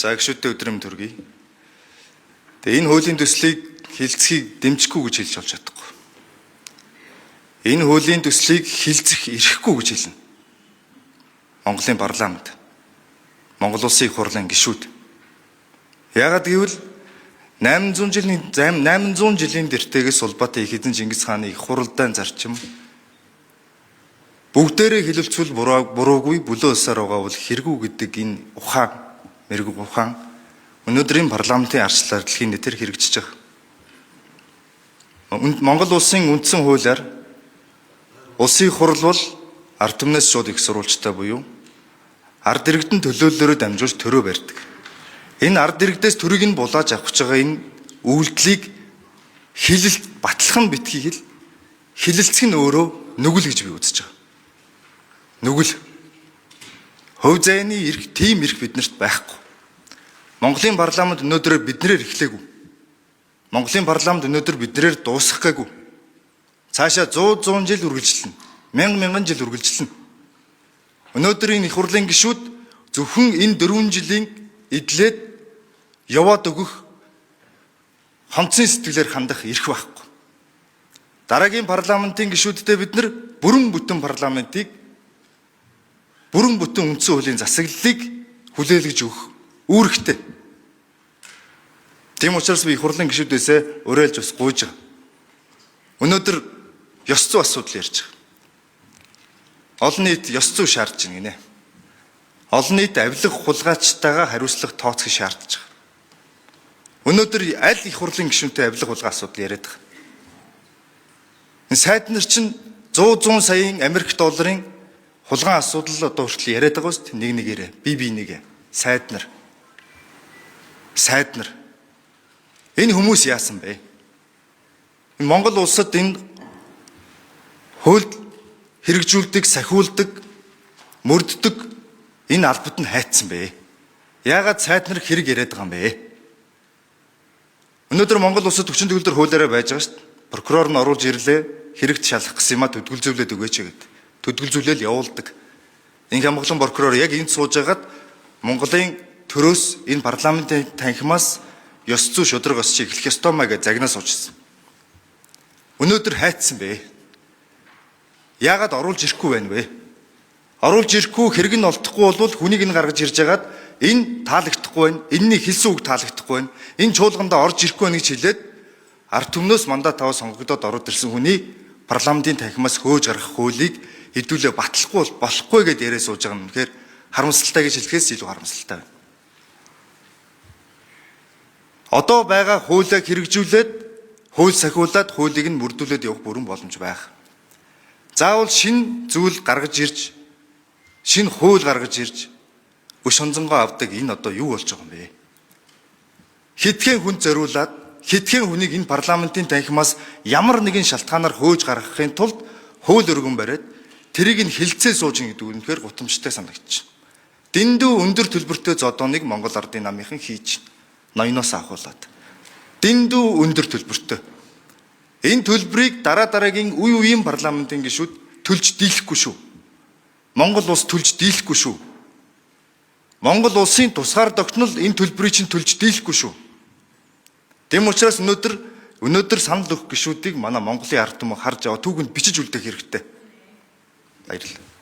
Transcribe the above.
За гişүүдтэй өдрөм төргий. Тэгээ энэ хуулийн төслийг хилцхийг дэмжихгүй гэж хэлж болж чадахгүй. Энэ хуулийн төслийг хилцэх эрхгүй гэж хэлнэ. Монголын парламент, Монгол улсын их хурлын гишүүд. Яагаад гэвэл 800 жилийн тэртегээс Улбаатан их эзэн Чингис хааны их хуралдаан зарчим бүгдээрээ хэлэлцвэл буруугүй бүлөө өсөр байгаа бол хэрэггүй гэдэг энэ ухаан, мэрэгүү ухаан өнөөдрийн парламентын арчлаар дэлхийн нийтээр хэрэгжиж байгаа. Монгол улсын үндсэн хуулиар улсын их хурл бол ард түмнээс шууд их сурвалжтай буюу ард иргэдэн төлөөллөөрөө дамжуулж төрөө барьдаг. Энэ ард иргэдээс төрийг нь булааж авах гэж байгаа энэ үйлдэлийг хилэлт батлах нь битгий хэл, хилэлцэх нь өөрөө нүгэл гэж би үзэж байгаа. Нүгэл. Хувь зайны эрх, тийм эрх биднэрт байхгүй. Монголын парламент өнөөдөр биднээр эхлэегүй. Монголын парламент өнөөдөр биднээр дуусах гээгүй. Цаашаа 100 жил үргэлжилнэ. Мянган жил үргэлжилнэ. Өнөөдөр энэ их хурлын гишүүд зөвхөн энэ 4 жилийн эдлээд яваад өгөх хонцын сэтгэлээр хандах эрх байхгүй. Дараагийн парламентын гишүүдтэй бид нар бүрэн бүтэн парламентыг бүрэн бүтэн үндсэн хуулийн засаглалыг хүлээлгэж өгөх үүрэгтэй. Тийм учраас би их хурлын гишүүдээсээ уриалж бас гуйж байгаа. Өнөөдөр ёс зүйн асуудал ярьж байгаа. Олон нийт ёс зүй шаардж байна гинэ. Олон нийт авилга хулгайчтайгаа хариуцлага тооцох шаардж байгаа. Өнөөдөр аль их хурлын гишүүнтэй авилга хулгай асуудал яриад байгаа. Энэ сайд нар чинь 100 саяын Америк долларын хулгай асуудал одоо хүртэл яриад байгаа шүү дээ. Нэгээрээ бие нэгэ сайд нар. Энэ хүмүүс яасан бэ? Монгол улсад энэ хуульд хэрэгжүүлдэг, сахиулдаг, мөрддөг энэ албад нь хайцсан бэ? Яагаад сайд нар хэрэг яриад байгаа юм бэ? Өнөөдөр Монгол улсад 40 төгөлдөр хуулиараа байж байгаа шүү дээ. Прокурор нь оруулж ирлээ, хэрэгт шалгах гэсэн юм а төдгөлзүүлээд өгөөч гэдэг. Төдгөлзүүлэл явуулдаг. Инх амгалан прокурор яг энд сууж агаад Монголын төрөөс энэ парламентын танхимаас ёс зүй шудраг ос чиг эхлэх ёстой маа гэж загнаас уучсан. Өнөөдөр хайцсан бэ? Яагаад оруулж ирэхгүй байна вэ? Оруулж ирэхгүй хэрэг нь олдохгүй бол хүнийг нь гаргаж ирж агаад энэ таалагдахгүй байна. Энэний хэлсэн үг таалагдахгүй байна. Энэ чуулгандаа орж ирэхгүй байна гэж хэлээд ард түмнөөс мандат аваад сонгогдоод ороод ирсэн хүний парламентын танхимаас хөөж гаргах хуулийг хэдүүлээ болохгүй гэдээ яриа сууж байгаа юм. Тэгэхээр харамсалтай гэж хэлэхээс илүү харамсалтай байна. Одоо байгаа хуулийг хэрэгжүүлээд хууль сахиулаад хуулийг нь мөрдүүлээд явах бүрэн боломж байх. Заавал шин зүйл гаргаж ирж, шин хууль гаргаж ирж өш онцонгоо авдаг энэ одоо юу болж байгаа юм бэ? Хэдхэн хүн зориулаад, хэдхэн хүнийг энэ парламентын танхимаас ямар нэгэн шалтгаанаар хөөж гаргахын тулд хууль өргөн бариад тэрийг нь хилцээ сууж ин гэдэг үнэхээр гутамжтай санагдчих. Дэндүү өндөр төлбөртэй зодооныг Монгол ардын намынхан хийж ноёноос авахуулаад. Дэндүү өндөр төлбөртэй. Энэ төлбөрийг дараагийн үеийн парламентын гишүүд төлж дийлэхгүй шүү. Монгол улс төлж дийлэхгүй шүү. Монгол улсын тусгаар тогтнол энэ төлбөрийг чинь төлж дийлэхгүй шүү. Тэм учраас өнөөдөр санал өгөх гишүүдийг манай Монголын ард түмэн харж аваа түүхэнд бичиж үлдээх хэрэгтэй. Баярлалаа.